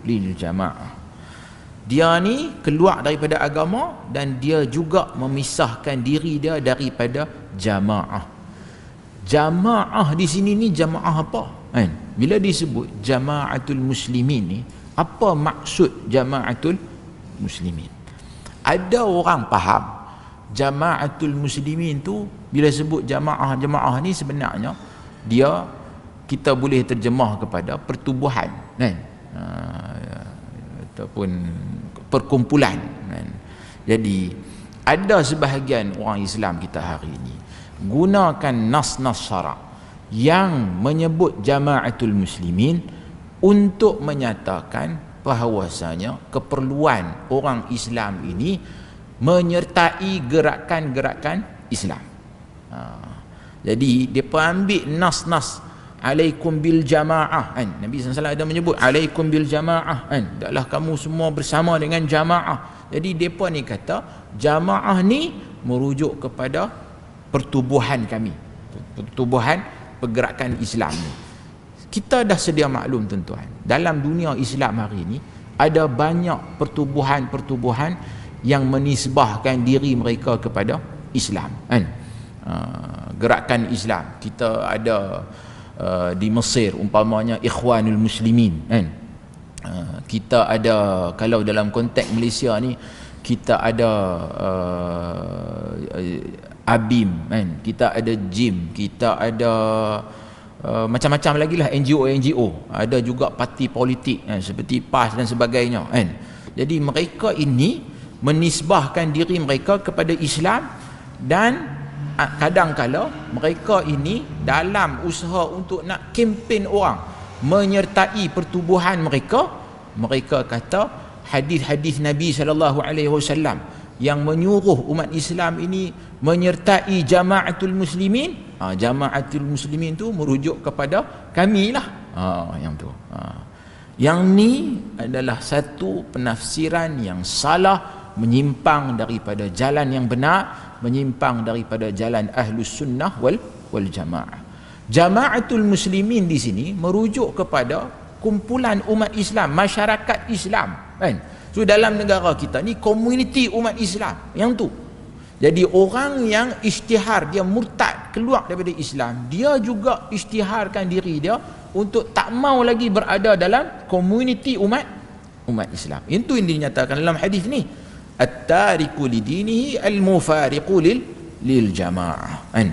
lil jamaah. Dia ni keluar daripada agama dan dia juga memisahkan diri dia daripada jamaah. Jamaah di sini ni jamaah apa kan? Bila disebut jamaatul muslimin ni, apa maksud jamaatul muslimin? Ada orang faham jamaatul muslimin tu, bila sebut jamaah ni sebenarnya dia, kita boleh terjemah kepada pertubuhan kan, ataupun perkumpulan kan. Jadi ada sebahagian orang Islam kita hari ini gunakan nas-nas syarak yang menyebut jamaatul muslimin untuk menyatakan bahawasanya keperluan orang Islam ini menyertai gerakan-gerakan Islam. Jadi depa ambil nas-nas alaikum bil jamaah kan. Nabi SAW ada menyebut alaikum bil jamaah kan. Hendaklah kamu semua bersama dengan jamaah. Jadi depa ni kata jamaah ni merujuk kepada pertubuhan kami, pertubuhan pergerakan Islam ni. Kita dah sedia maklum tuan-tuan, dalam dunia Islam hari ni ada banyak pertubuhan-pertubuhan yang menisbahkan diri mereka kepada Islam kan. Gerakan Islam kita ada di Mesir umpamanya Ikhwanul Muslimin kan. Kita ada, kalau dalam konteks Malaysia ni kita ada ABIM kan, kita ada JIM, kita ada macam-macam lagi lah NGO, ada juga parti politik kan, seperti PAS dan sebagainya kan. Jadi mereka ini menisbahkan diri mereka kepada Islam, dan kadang-kala mereka ini dalam usaha untuk nak kempen orang menyertai pertubuhan mereka, mereka kata hadis-hadis Nabi SAW yang menyuruh umat Islam ini menyertai jamaatul muslimin. Jamaatul muslimin tu merujuk kepada kami lah. Yang tu. Yang ni adalah satu penafsiran yang salah, menyimpang daripada jalan yang benar, menyimpang daripada jalan Ahlus Sunnah wal Jamaah. Jamaatul muslimin di sini merujuk kepada kumpulan umat Islam, masyarakat Islam kan. So dalam negara kita ni komuniti umat Islam yang tu. Jadi orang yang isytihar dia murtad keluar daripada Islam, dia juga isytiharkan diri dia untuk tak mau lagi berada dalam komuniti umat Islam. Itu yang dinyatakan dalam hadis ni, at-tariku lidinihi al-mufariqu lil jamaah kan.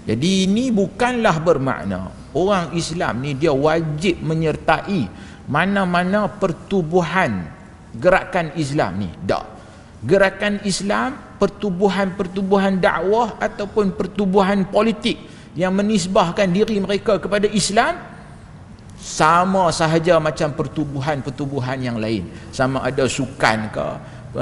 Jadi ini bukanlah bermakna orang Islam ni dia wajib menyertai mana-mana pertubuhan gerakan Islam ni. Tak. Gerakan Islam, pertubuhan-pertubuhan dakwah ataupun pertubuhan politik yang menisbahkan diri mereka kepada Islam sama sahaja macam pertubuhan-pertubuhan yang lain. Sama ada sukan ke,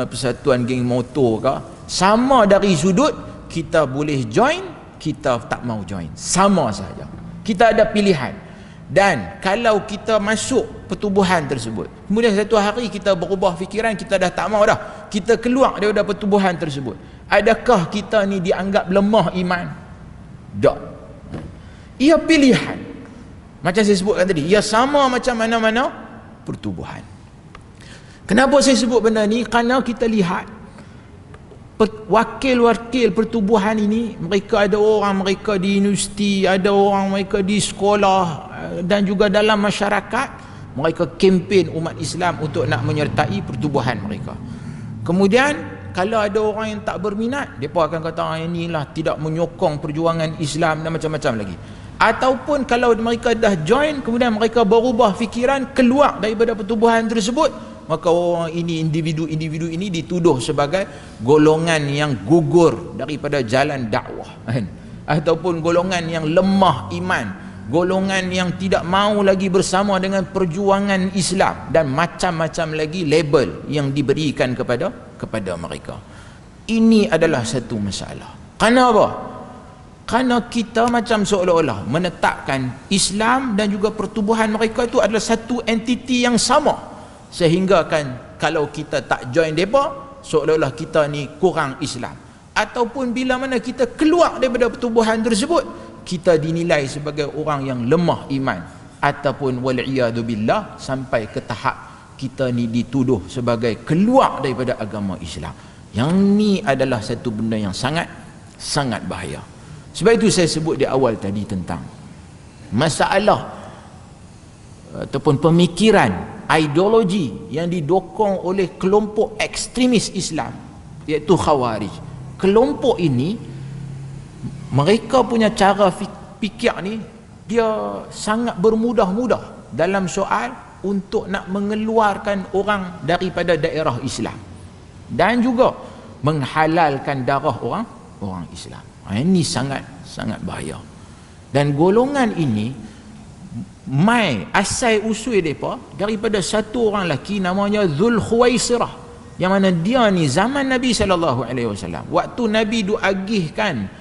persatuan geng motor ke, sama dari sudut kita boleh join, kita tak mau join, sama sahaja. Kita ada pilihan. Dan kalau kita masuk pertubuhan tersebut, kemudian satu hari kita berubah fikiran, kita dah tak mau dah, kita keluar daripada pertubuhan tersebut, adakah kita ni dianggap lemah iman? Tak. Ia pilihan. Macam saya sebutkan tadi, ia sama macam mana-mana pertubuhan. Kenapa saya sebut benda ni? Kerana kita lihat wakil-wakil pertubuhan ini, mereka ada orang mereka di universiti, ada orang mereka di sekolah, dan juga dalam masyarakat, mereka kempen umat Islam untuk nak menyertai pertubuhan mereka. Kemudian kalau ada orang yang tak berminat, mereka akan kata inilah tidak menyokong perjuangan Islam dan macam-macam lagi. Ataupun kalau mereka dah join, kemudian mereka berubah fikiran, keluar daripada pertubuhan tersebut, maka orang ini, individu-individu ini dituduh sebagai golongan yang gugur daripada jalan dakwah kan? Ataupun golongan yang lemah iman, golongan yang tidak mau lagi bersama dengan perjuangan Islam, dan macam-macam lagi label yang diberikan kepada mereka. Ini adalah satu masalah. Kenapa? Kerana kita macam seolah-olah menetapkan Islam dan juga pertubuhan mereka itu adalah satu entiti yang sama, sehingga kan kalau kita tak join mereka, seolah-olah kita ni kurang Islam. Ataupun bila mana kita keluar daripada pertubuhan tersebut, kita dinilai sebagai orang yang lemah iman, ataupun wal'iyadzubillah sampai ke tahap kita ni dituduh sebagai keluar daripada agama Islam. Yang ni adalah satu benda yang sangat bahaya. Sebab itu saya sebut di awal tadi tentang masalah ataupun pemikiran, ideologi yang didokong oleh kelompok ekstremis Islam, iaitu Khawarij. Kelompok ini, mereka punya cara fikir ni, dia sangat bermudah-mudah dalam soal untuk nak mengeluarkan orang daripada daerah Islam, dan juga menghalalkan darah orang Islam. Ini sangat bahaya. Dan golongan ini asal usul mereka daripada satu orang lelaki namanya Dzul Khuwaisirah, yang mana dia ni zaman Nabi SAW, waktu Nabi agihkan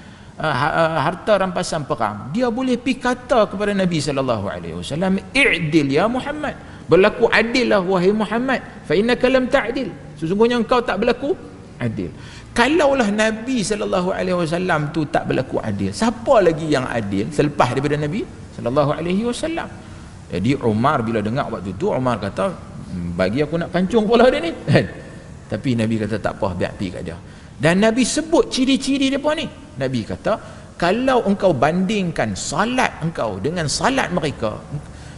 harta rampasan perang, dia boleh pergi kata kepada Nabi sallallahu alaihi wasallam, i'dil ya Muhammad, berlaku adil lah wahai Muhammad, fa innaka lam ta'dil, sesungguhnya engkau tak berlaku adil. Kalaulah Nabi sallallahu alaihi wasallam tu tak berlaku adil, siapa lagi yang adil selepas daripada Nabi sallallahu alaihi wasallam? Jadi Umar bila dengar waktu tu, Umar kata, bagi aku nak pancung kepala dia ni. Tapi Nabi kata tak apa, biar pergi kat dia. Dan Nabi sebut ciri-ciri depa ni. Nabi kata, kalau engkau bandingkan salat engkau dengan salat mereka,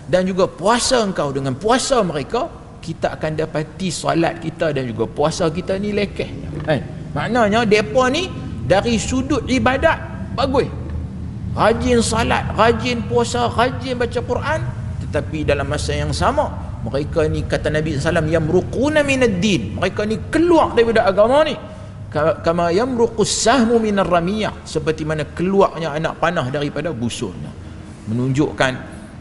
dan juga puasa engkau dengan puasa mereka, kita akan dapati salat kita dan juga puasa kita ni lekeh. Maknanya depa ni dari sudut ibadat bagus, rajin salat, rajin puasa, rajin baca Quran, tetapi dalam masa yang sama mereka ni, kata Nabi SAW, yamruquna minad din, mereka ni keluar daripada agama ni kama yamruqus sahmu minar ramiyah, seperti mana keluarnya anak panah daripada busurnya. Menunjukkan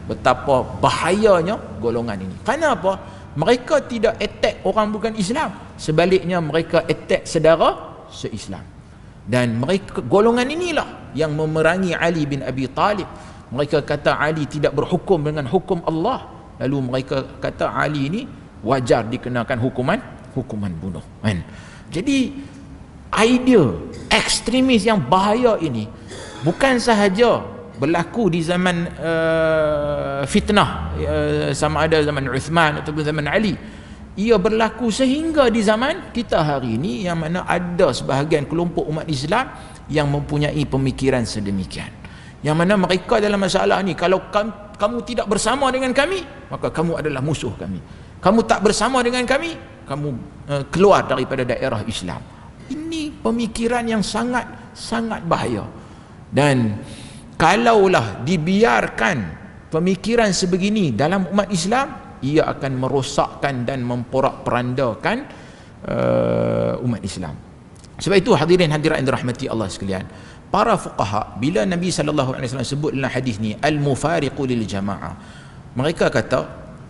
betapa bahayanya golongan ini. Kenapa? Mereka tidak attack orang bukan Islam, sebaliknya mereka attack saudara se-Islam. Dan mereka, golongan inilah yang memerangi Ali bin Abi Talib. Mereka kata Ali tidak berhukum dengan hukum Allah, lalu mereka kata Ali ini wajar dikenakan hukuman bunuh. Jadi idea ekstremis yang bahaya ini bukan sahaja berlaku di zaman fitnah, sama ada zaman Uthman ataupun zaman Ali, ia berlaku sehingga di zaman kita hari ini, yang mana ada sebahagian kelompok umat Islam yang mempunyai pemikiran sedemikian, yang mana mereka dalam masalah ni, kalau kamu tidak bersama dengan kami, maka kamu adalah musuh kami, kamu tak bersama dengan kami, kamu keluar daripada daerah Islam. Ini pemikiran yang sangat bahaya. Dan kalaulah dibiarkan pemikiran sebegini dalam umat Islam, ia akan merosakkan dan memporak-perandakan umat Islam. Sebab itu hadirin hadirat yang dirahmati Allah sekalian, para fuqaha bila Nabi SAW sebut dalam hadis ni al-mufariqu lil jamaah, mereka kata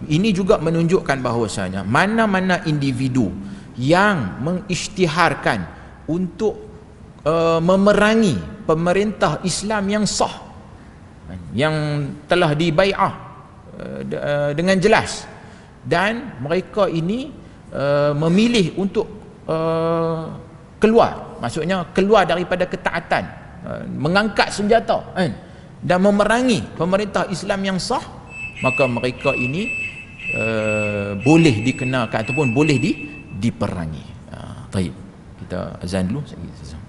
ini juga menunjukkan bahawasanya mana-mana individu yang mengisytiharkan untuk memerangi pemerintah Islam yang sah, yang telah dibai'ah dengan jelas, dan mereka ini memilih untuk keluar, maksudnya keluar daripada ketaatan, mengangkat senjata dan memerangi pemerintah Islam yang sah, maka mereka ini boleh dikenakan ataupun boleh diperangi. Baik, kita azan dulu sekejap.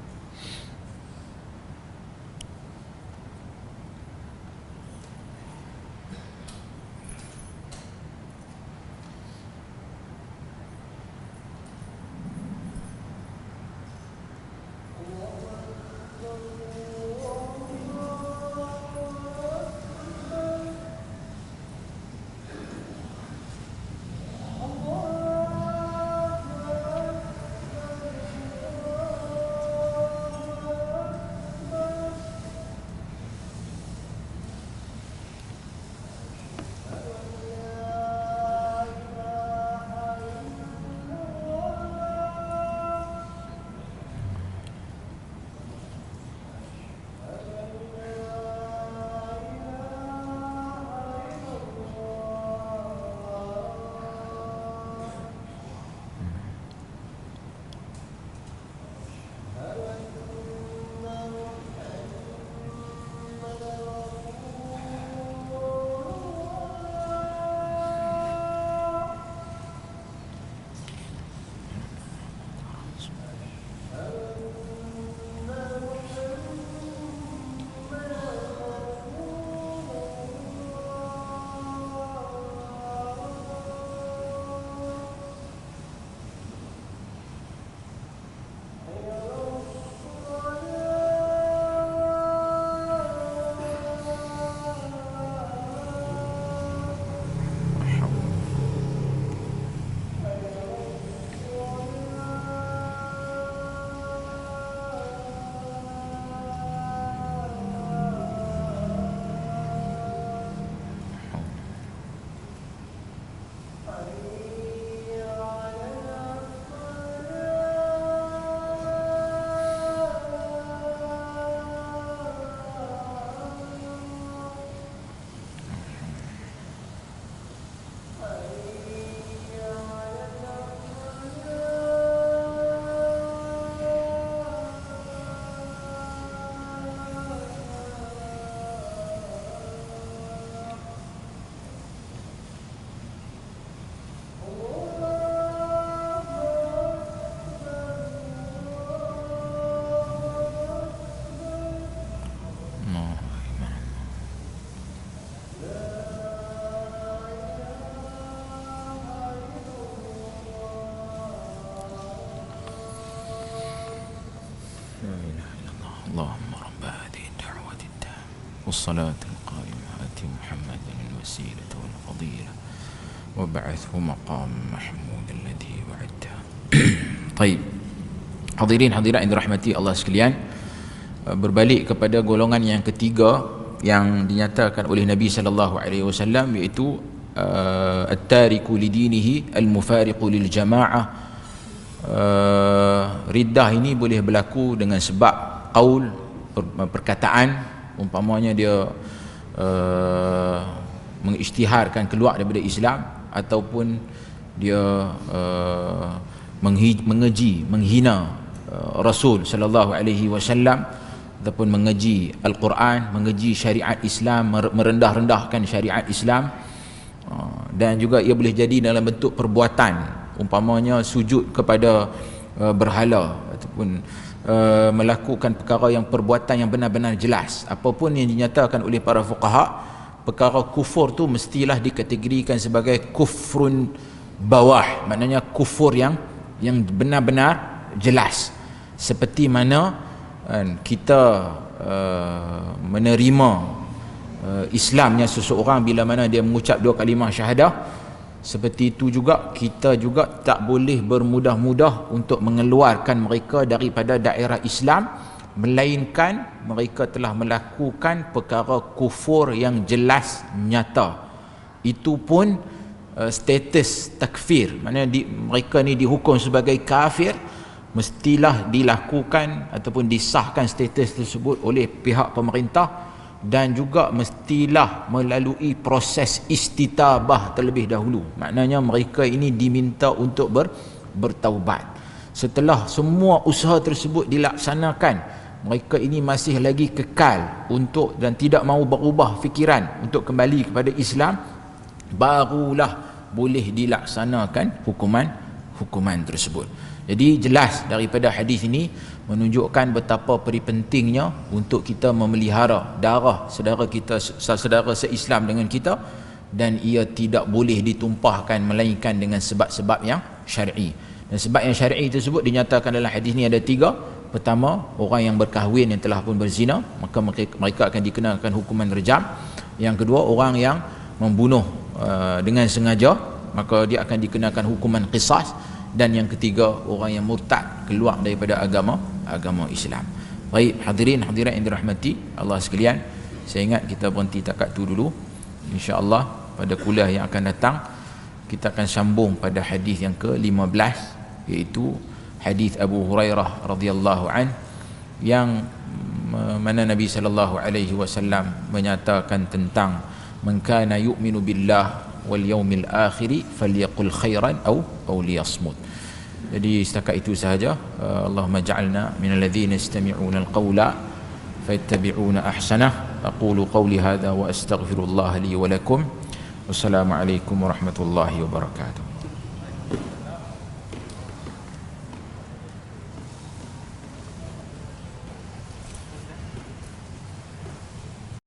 Allahumma rabb hadhihi ad-da'wati at-tammah was-salati al-qa'imah ati Muhammadan al-wasilata wal-fadilah wa ba'athhu maqam mahmud alladhi wa'adta. Baik. Hadirin hadirat yang dirahmati Allah sekalian, berbalik kepada golongan yang ketiga yang dinyatakan oleh Nabi sallallahu alaihi wasallam, iaitu at-tariku lidinihi al-mufariqu lil jamaah. Riddah ini boleh berlaku dengan sebab qaul, perkataan, umpamanya dia mengisytiharkan keluar daripada Islam, ataupun dia menghina Rasul sallallahu alaihi wasallam, ataupun mengeji Al-Quran, mengeji syariat Islam, merendah-rendahkan syariat Islam. Dan juga ia boleh jadi dalam bentuk perbuatan, umpamanya sujud kepada berhala, ataupun melakukan perkara yang perbuatan yang benar-benar jelas. Apapun yang dinyatakan oleh para fuqaha, perkara kufur tu mestilah dikategorikan sebagai kufrun bawah, maknanya kufur yang benar-benar jelas. Seperti mana kita menerima Islamnya seseorang bila mana dia mengucap dua kalimah syahadah, seperti itu juga kita juga tak boleh bermudah-mudah untuk mengeluarkan mereka daripada daerah Islam, melainkan mereka telah melakukan perkara kufur yang jelas nyata. Itu pun status takfir, maknanya mereka ni dihukum sebagai kafir, mestilah dilakukan ataupun disahkan status tersebut oleh pihak pemerintah, dan juga mestilah melalui proses istitabah terlebih dahulu. Maknanya mereka ini diminta untuk bertaubat. Setelah semua usaha tersebut dilaksanakan, mereka ini masih lagi kekal untuk dan tidak mahu berubah fikiran untuk kembali kepada Islam, barulah boleh dilaksanakan hukuman tersebut. Jadi jelas daripada hadis ini menunjukkan betapa pentingnya untuk kita memelihara darah saudara kita, saudara seislam dengan kita, dan ia tidak boleh ditumpahkan melainkan dengan sebab-sebab yang syar'i. Dan sebab yang syar'i tersebut dinyatakan dalam hadis ini ada 3. Pertama, orang yang berkahwin yang telah pun berzina, maka mereka akan dikenakan hukuman rejam. Yang kedua, orang yang membunuh dengan sengaja, maka dia akan dikenakan hukuman qisas. Dan yang ketiga, orang yang murtad, keluar daripada agama Islam. Baik, hadirin hadirat yang dirahmati Allah sekalian, saya ingat kita berhenti takat tu dulu. InsyaAllah pada kuliah yang akan datang kita akan sambung pada hadis yang ke-15, iaitu hadis Abu Hurairah radhiyallahu an, yang mana Nabi sallallahu alaihi wasallam menyatakan tentang man kana yu'minu billah wal yaumil akhir falyaqul khairan aw liyasmut. Jadi setakat itu sahaja. Allahumma ja'alna minal ladzina yastami'una al-qawla fayattabi'una ahsanah. Aqulu qawli hadha wa astaghfirullah li wa lakum. Wassalamu alaikum warahmatullahi wabarakatuh.